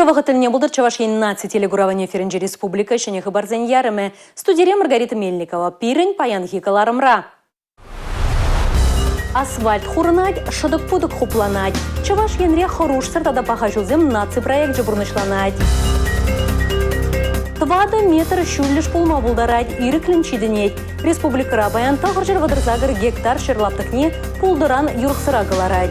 вағытыліне бұлдыр Чавашин наци телегураване эфирінже республика шыне хыбарзен ярымы. Студире Маргарита Мельникова, пирін паян хикаларымра. Асфальт хурынать, шыдык-пудык хупланать. Чаваш енре хоруш сыртада пахажузем наци проект жыбурнышланать. 2 метр шүлліш пулма бұлдарать, иріклін чидінет. Республика баян тағыржыр вадырзагыр гектар шырлаптықне пулдыран юрықсыра ғыларать.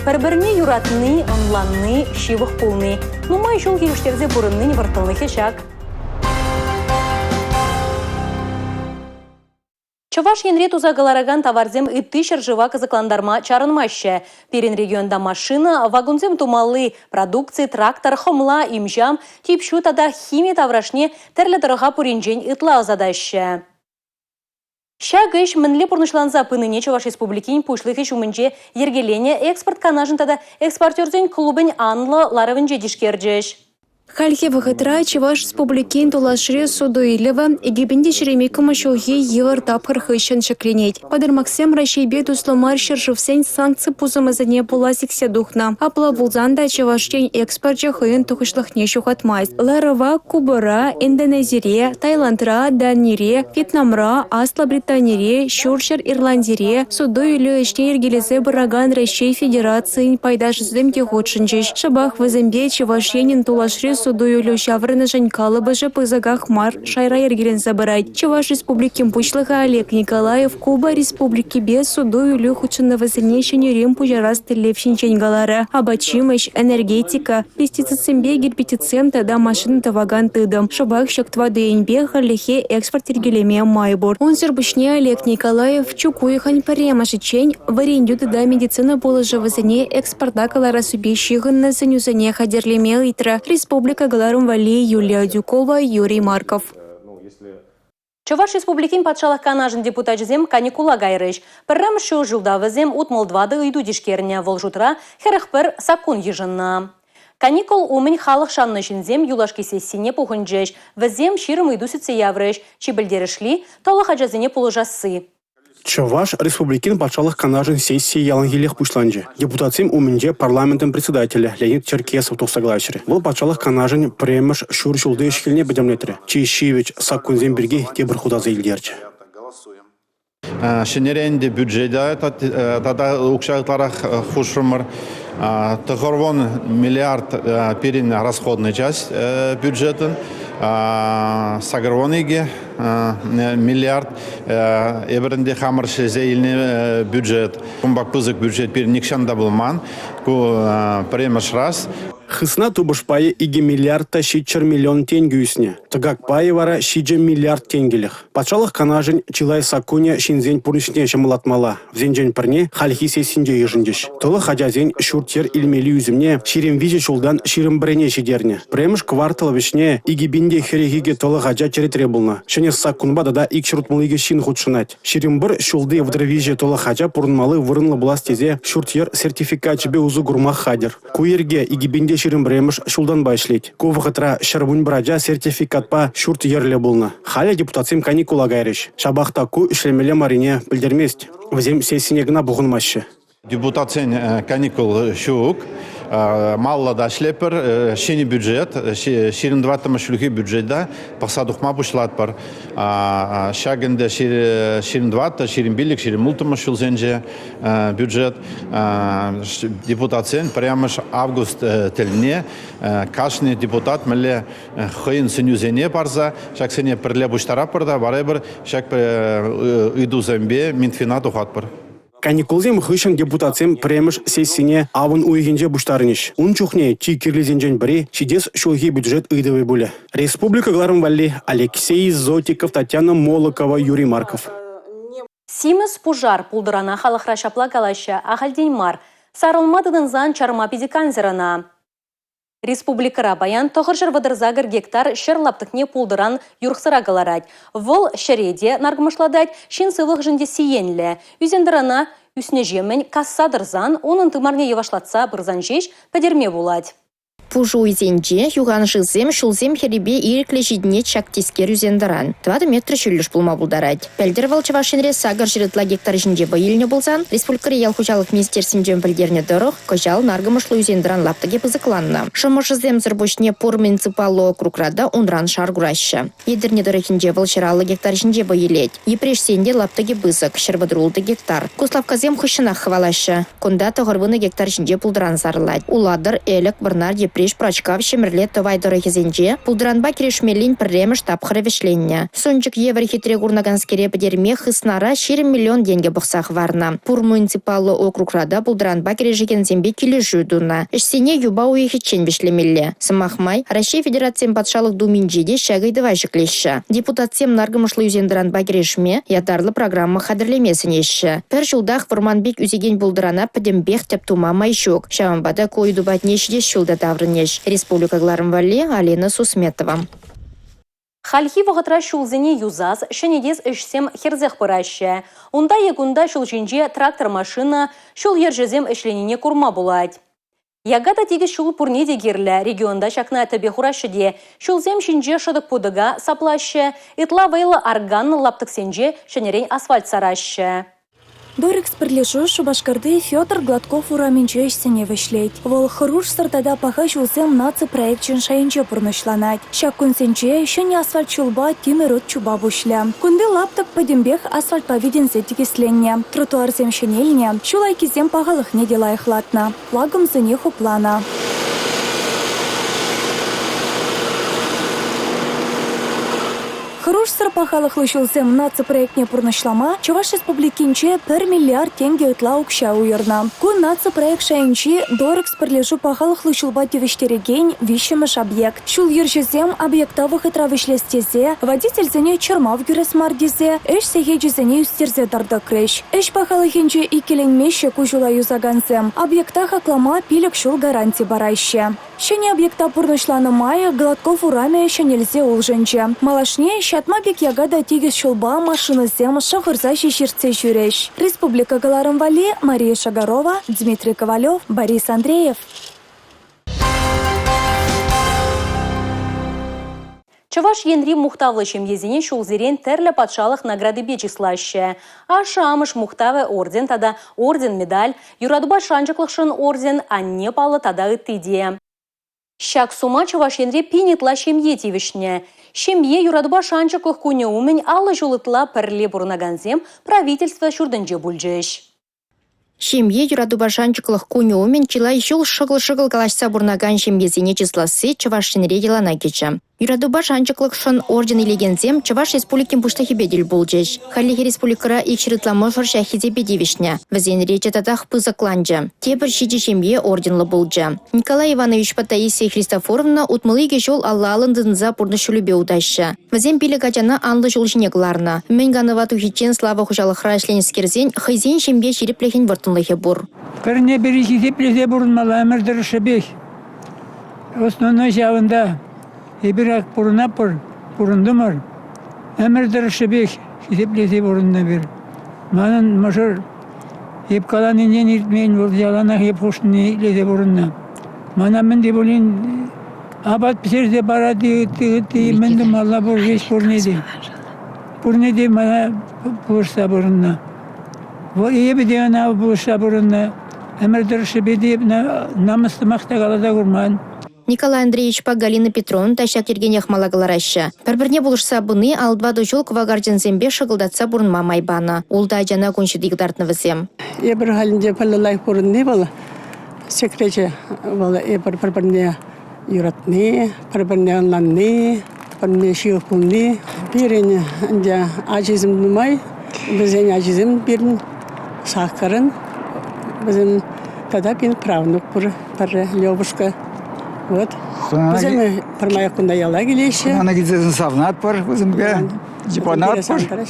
Бір-біріне юратны, онланны, шивық пулны. Нумай жол келіштерзе бұрынны невартылны хешак. Чаваш енре тузагалараган товарзем ытты шыржыва кызыкландарма чарынмаще. Перен регионда машина, вагонзем тумалы, продукции, трактор, хомла, имжам, типшу тада химия таврашне терлі дырыға пуринжен ытла азадаще. Шагыш мінлі пұрнышланза пыныне Чаваш республикин пушлығы шумынже ергелене экспорт канажын тада экспортерзен клубын анлы ларывынже дишкерджеш. Хальхе вахытра Чаваш республикин тулашре суду илева египенде шеремекама шоуге евар тапхар хыщан шакленеть. Падыр Максим Рашейбе тусломар шыршывсен санкции пузымызыне пуласиксе духна. Апла булзанда Чаваштен экспорте хыын тухышлахне шухатмайз. Ларова, Кубара, Индонезире, Таиландра, Данире, Вьетнамра, Асла Британире, Шуршер Ирландире, суду иле ишне ергелезе бараган Рашей Федерации пайдаш зымке ходшынчеш. Шабах вазембе Чавашенин тулашре суду юлю шаврына жанькалы быжы пызагах мар шайра ергелен забырайт. Чаваш республикин пучлыға Олег Николаев Куба республики без суду юлю худшынного сильнейшіне рем пужарас тылевшин ченгалары. Абачимыш, энергетика, пестицидсембе герпетицем тада машин таваган тыдым. Шабах шактва ДНБ халихе экспорт ергелеме майбор. Он сербышне Олег Николаев чукуйхан паремашичень варенью тада медицина положа вазане экспорта калара субещигын на занюзане хадерлеме итра. Республика Галарум Вали, Юлия Дюкова, Юрий Марков. Чаваш республикин патшалық канажын депутатжызем каникула гайрыш. Піррам шу жылдавызем утмалдвады үйду дишкеріне волжутра херахпір сакун ежынна. Каникул умын халық шанны жінзем юлашки сессине пухынжеш. Візем ширым үйду сүтсе яврыш. Чебілдерішли толық ажазыне пулыжасы. Чаваш республикин патшалық канажын сессии ялангелех пушланжы. Депутатсем умынже парламентын председателя Леонид Черкесов тоқсаглашыры. Бұл патшалық канажын премыш шур шулды ешкеліне бедемлетірі. Чейшевич саккунзем бірге тебір худазы елдерчі. Шенеренде бюджета тада укшағытларах хушрумыр. Тығырвон миллиард перен расходный часть бюджетін. Сагырвониге миллиард эберінде хамыршы зейліне бюджет. Кумбак пызык бюджет пер никшанда булман. Ку премыш раз. Хысна тубышпайы иге миллиардта шитчер миллион тенге үсіне. Тыгак пайы вара шиджа миллиард тенгелих. Патшалық канажын чилай сакуня шинзен пурнышне шамылатмала. Взенжен пірне хальхи сесінде ежіндеш. Толы хадязен шуртер илмели үзімне ширим виже шулдан ширим бірене шидерне. Премыш квартал вишне иге бинде херегиге толы хадя черетре булна. Шыне сакунба дада ик шуртмалыге шин худшынать. Ширим бір шулды вдравиже толы хадя пурнмалы вырынлы буластезе шуртер сертификат чебе узу гурмах хадер. Куерге иге бинде ширим бремыш шулдан байшлет. Ковыхытра шарбун браджа сертификатпа шурт ерле булна. Халя депутатсем каникула гайрыш. Шабахта ку ишлемеле марине білдермест. Взем сесинегна бұғынмашы. Депутатсен каникул шук. Малла да шлепер, шини бюджет, ширин 2 шулхи бюджета, пасадухма бушлат пар. Шагенде ширин 2, ширин билик, ширин мултама шулзенже бюджет. Депутатсен прямыш август телне, кашный депутат мэле хыйын сынюзене парза, шак сене перле буштара парда, барайбар, шак иду зембе, Минфина тухат пар. Каникулзем хышын депутатсем премыш сессине авын уйгенже буштарынеш. Унчухне чи кирлизенжен бірі чидес шулги бюджет ыдывы буле. Республика Галарым Вали, Алексей Зотиков, Татьяна Молокова, Юрий Марков. Симес пужар пулдырана халықра шапла калаща ахальден мар. Сарылмадыдын зан чарма педиканзерана. Республикара баян тоғыржыр вадырзагыр гектар шерлаптықне пулдыран юрқсыра галарать. Вол шереде наргымышладать шин сывық жынде сиенлі. Үзендірана үсіне жемен кассадырзан, оның тымарне евашлатса бірзан жеш пәдерме булать. Пужу изенже, юган жызем, шулзем херебе ирекле жидне чактискер үзендіран. 20 метр шүліш булма булдарад. Пәлдер валчывашынре сагар жирытла гектар жинже байылне болсан, республикары ел хужалық министерсімжен білдерне дұрық, көжал наргымышлы үзендіран лаптыге пызыкланна. Шымы жызем зырбушне пор муниципалы округрада унран шаргураща. Едірне дұрықинже валчыралы гектар жинже байылет. Епрешсенде лаптыге пызык, шырбыдрулды гектар. Куславказем хышынақ хвалаща. Конда тоғырвыны гектар жинже пулдран сарылад. Уладыр, элек, бірнар, приш прачкав шемерлет товай дорогизенже, пулдранба кирешмелин премеш тапхыры вешленне. Сончик евро хитре гурнаганскере подерме хыснара 4 миллион деньги бахсах варна. Пур муниципалы округрада пулдранба кирешеген зембе килежу дуна. Эшсене юба уехичен вешлемелле. Самахмай, Россия Федерациям патшалық думинджеде шагайды важыклеща. Депутатсем наргымышлы үзендранба кирешме, ядарлы программа хадырлемесінеші. Пер жылдах Фурманбек үзеген пулдрана подембех тептума майшук. Шамбада койду батнешде шулда тавры. Республика Гларамвали, Алина Сусметова. Хальхи вағытра шулзіне юзаз, шенедес ішсем херзех пыраща. Унда егунда шулжинже трактор машина шул ержезем ішленіне курма булать. Ягада тегі шул пурне дегерлі регионда шакна әтібе хурашыде, шулзем шинже шыдық пудыга саплашы, итла вайлы арганны лаптықсенже шенерен асфальт сараща. Дорекс прилежу Шубашкарды Федор Гладков ураменче ішсене вішлейд. Вол хыруш сыртада паха шулзем наци проектчен шайынче пұрнышланад. Шак күнсенче шыне асфальт чулба тимерот чуба бушля. Күнді лаптық падембех асфальт павиденсе текесленне. Тротуарзем шенеліне, шулайкизем пағалық не делайхлатна. Лагым зіне хуплана. Хыруш сырпахалық лышылзем наци проектне пұрнышлама, Чуваш республикинче 1 миллиард тенге ütла укша уйырна. Күн наци проект шайынчи Дорекс пірлежу пахалық лышылба девештереген вишемыш объект. Шул ержезем объектавых итра вишлестезе, водитель зене чермав гюрес мардезе, эш сегеджезене үстерзе дарды креш. Эш пахалықинче икеленмеше кужула юзаганзем, объекта хаклама пилік шул гаранти барайще. Шене объекта пұрнышланы мая Гладков ураме шенелзе улжынче. Малашне шатма бек ягада тегіз шулба машины зем шағырза шешіртсе жүреш. Республика Галарамвали, Мария Шагарова, Дмитрий Ковалев, Борис Андреев. Чуваш енри мухтавлышым езіне шулзерен терлі патшалық награды бечислаще. Ашамыш мухтавы орден тада орден медаль, юрадуба шанчықлықшын орден анне палы тада ыттыде. Шак сума чуваш енри пинетла шемье тивишне. Шемье юрадуба шанчықлық күне умен алы жулытла пірле бұрнаганзем правительство шурдынже бүлжеш. Шемье юрадуба шанчықлық күне умен чилай жыл шығыл-шығыл калашса бұрнаган шемьезіне числасы чуваш шенре елана кечі. Юрадуба шанчықлық шын орден илегензем Чуваш республикин пұштахи бедел болжеш. Халихи республикара икшірітламы жұрша хизе бедевишне. Візен речі татах пызыкланжа. Тебір шиджи шемье орденлы болжа. Николай Иванович Патаисия Христофоровна утмылыге жол алла алындынза пұрны шүлібе удаща. Візен пилі качана анлы жол жинегларна. Мен ганова тухичен слава хужалық рашленскерзен хайзен шемье шереплехен вартынлыхе бұр. Көріне бір шереплезе бұрынмалы әмірдір шебек. Основной жауында Ебірак бұрына бұрындымыр. Әмірдір шебек шереплезе бұрынна бір. Манын мұшыр еп қаланынен ертмейін бұл жаланақ еп құшыны лезе бұрынна. Мана мінді болын абат пісерде барады міндім алла бұр еш бұрнеде. Бұрнеде мана бұрса бұрынна. Ебі деген абы бұрса бұрынна. Әмірдір шебеде намысты мақта қалада құрман. Николай Андреевич па Галина Петровна тащак ергенех малагалараща. Бір-бірне болышса бұны алдвады жол квагарден зембе шығылдатса бұрынма майбана. Олда жана күнші дегдартны візем. Ебір халінде пәлілай бұрынны болы. Секрече болы ебір бір-бірне юратны, бір-бірне анланны, бір-бірне шиық бұлны. Берені ажизм нумай, бізен ажизм берін саққарын. Бізен тада бен правнук бір лебушка. Вот. Бізен пармаяқ күнда яла келеші. Ана кездесін савнат бар, бізімге депонат бар.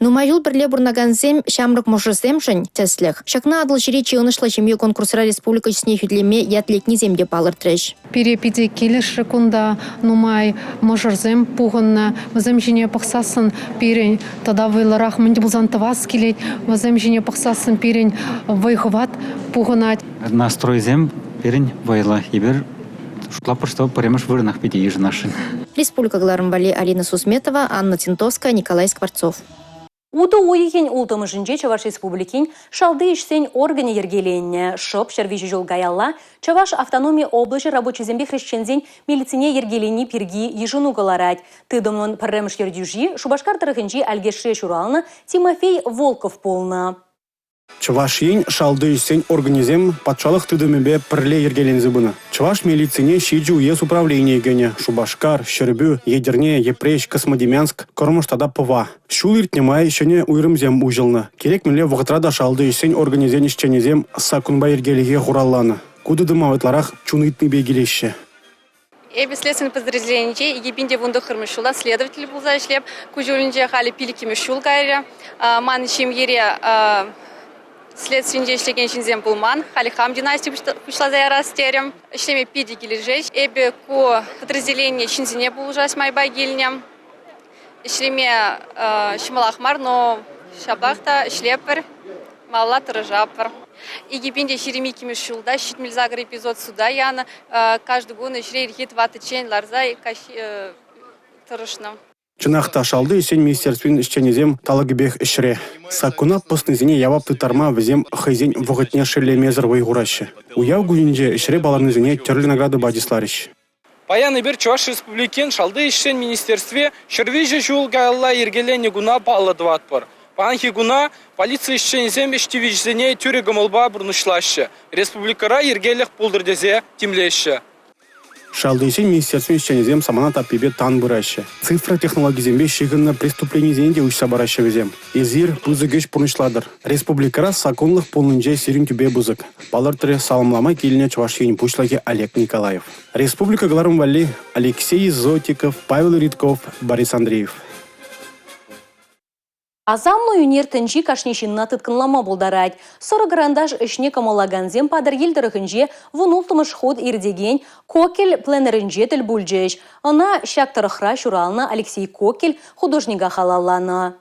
Нумайыл бірле бұрнаганзем шамрық мұшырсем тәслік. Шакна адыл жире чиынышлы жемге конкурсыра республика чесіне хүдлеме ятлекні земде палыр треш. Перепиде келіші күнда нумай мұшырсем пұғынна, візім жіне пақсасын перен, тада вайларақ мінді бұзантывас келет, візім жіне пақсасын перен вайхыват пұғынат. Настройзем перен вайла ебір Шукла просто премеш вырнах пяти ежнашин. Республика Галарымбали Алина Сусметова, Анна Тинтовская, Николай Скворцов. Уды ойыхен ултымышынче Чаваш Республикин шалды ишсен органе ергеленне. Шоп шервижі жол гаялла Чаваш автономия облачы рабочий зембе хрещензен милицине ергелени пирги ежину галарать. Тыдымын пірремш ердюжи Шубашкар тарыхынчи әлгешре шуралны Тимофей Волков полна. Чаваш ень шалды ишсен организем патшалық тыдымебе пірле ергелензі бұны. Чаваш милицине шиджи уез управление гене Шубашкар, Щербю, Едерне, Епрещ, Космодемянск, Кормуштада пова. Шул иртнемай шене уйрымзем ужылны. Керек міле вғытрада шалды ишсен организен ишченезем сакунба ергелеге хуралланы. Куды дымавытларах чунытны бегелеші. Эбі следственный подразделение египинде вунды хырмышула следователь был зашлеп, кужулинже хали пилики мышул гайря, ман ишем ере следственный ишлеген шинзем булман, халихам династии пушла за ярастерем, ишлеме пиди гилежеч, эбі ку подразделение шинзене был ужас майбай гильням, ишлеме шималахмар, но шабахта шлепер, малла тырыжапыр. Египинде шеремики мишулда, щитмель загр эпизод суда яна, каждый год ишрей рхит ватычен ларзай тырышным. Чынақта шалды ишсен министерствен ишченезем талагыбех ишре. Сакуна постнызене явап тытарма візем хайзен вғытне шелемезір вайгурашы. Уяв гулинже ишре баларнызене терлі награды бадисларыш. Паяны бир Чуваш Республикин шалды ишсен министерстве шервижі жул гаялла ергелене гуна балладыват бар. Панхи гуна полиция ишченезем иштивижзене тюре гамылба бурнышлашы. Республикара ергелек пулдырдезе тимлеші. Шалдыйсен министерствен ишченезем самана таппебе тан бұрашы. Цифра технологизембе шигынна преступление зенде учса барашы везем. Езир пузы гөш пұрнышладыр. Республикара саконлық полнынже сирин түбе бузык. Балар тірі салымлама келіне Чувашин пушлаге Олег Николаев. Республика Галарымбали Алексей Зотиков, Павел Ритков, Борис Андреев. Азамлы юнертінжі кашнешінна тұткынлама болдарад. Соры грандаж ішне камалаганзем падыр елдірігінже вұнултымыш ход ирдеген Кокель пленерінже тіл бүлжеш. Она шактырықра шурална Алексей Кокель художнига халалланы.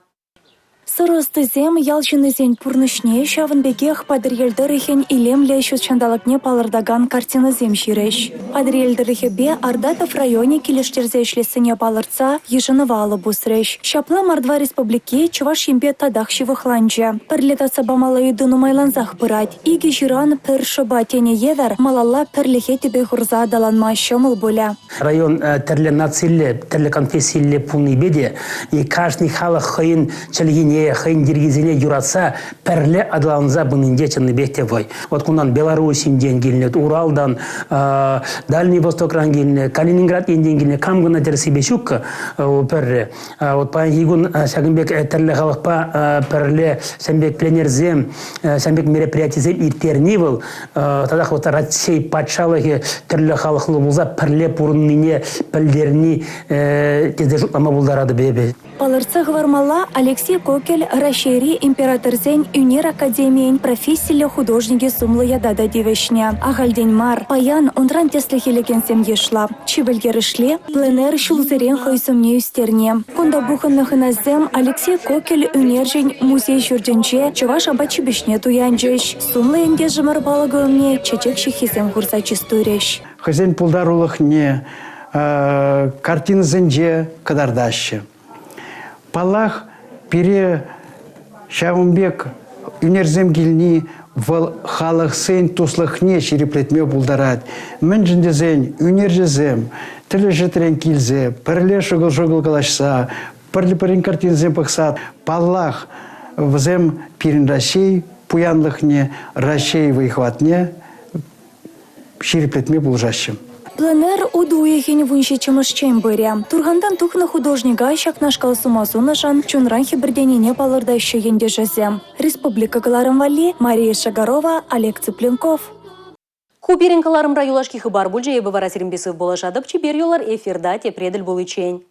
Сырыстызем ялчынызен пурнышне шавынбегех падырелдырыхен илемле шутчандалыкне палырдаган картинызем ширеш. Падырелдырыхебе Ардатов районе келештерзе ишлесіне палырца ежынывалы бусреш. Шапла Мардва республике Чуваш ембе тадах шивыхланча. Пірлетаса бамалы идыну майланзах пырать. Иги жиран пір шыба тене едер, малалла пірлихе тебе хурза даланма шомыл боля. Район тірлі нацилле, тірлі конфессийле пулный беде, и каждый халық хыйын чалгине хыйын дергизине юратса, пірлі адаланза бұнынде чынны бехтевой. Вот кундан Беларусь инден келінет, Уралдан, Дальний Восток ран келінет, Калининград инден келінет, камгына терси бешукка пірлі. Вот паян хигун сәгінбек тірлі халықпа пірлі сәмбек пленерзем, сәмбек мероприятизем иртерни был, тадақ вот Россия патшалығы тірлі халықлы болса, пірлі пұрынміне пілдерні тезе жұтлама болдарады бебе. Палырца гвармала Алексей Кокель расшири императорзен Юнир Академиен профессияле художники сумлы ядада девешня. Агальдень мар, паян онран теслихилеген ешла. Чибельгерышле, пленер шулзерен хойсумне юстерне. Кунда буханных иназем Алексей Кокель Юнержень музей журдженче Чуваш абачи бешне туянджеш. Сумлы энде жымар балагылне чечек шихизем хурса чистуреш. Хозяин пулдарулых не картины зенже кадардаще. Палах пере шавымбек үнерзем келни вал халық сен туслықне шереплетме бұлдарад. Мен жіндезен, үнержезем, тілі жетрен келзе, пірле шығыл қалашса, пірлі картинзем пықсат. Палах взем перен Рашей, пуянлықне Рашей выхватне шереплетме бұлжащым. Пленер удуехин вунши чымышчен быря. Тургандан тухна художника шакнашкал сумасунашан чунранхи бірденене палырда шегенде жазем. Республика Галарымвали, Мария Шагарова, Олег Цыпленков. Куберинкаларым райолашки хыбар бульже ебы варасирим бесов болашадып чибер йолар эфирда тепреділ болычен.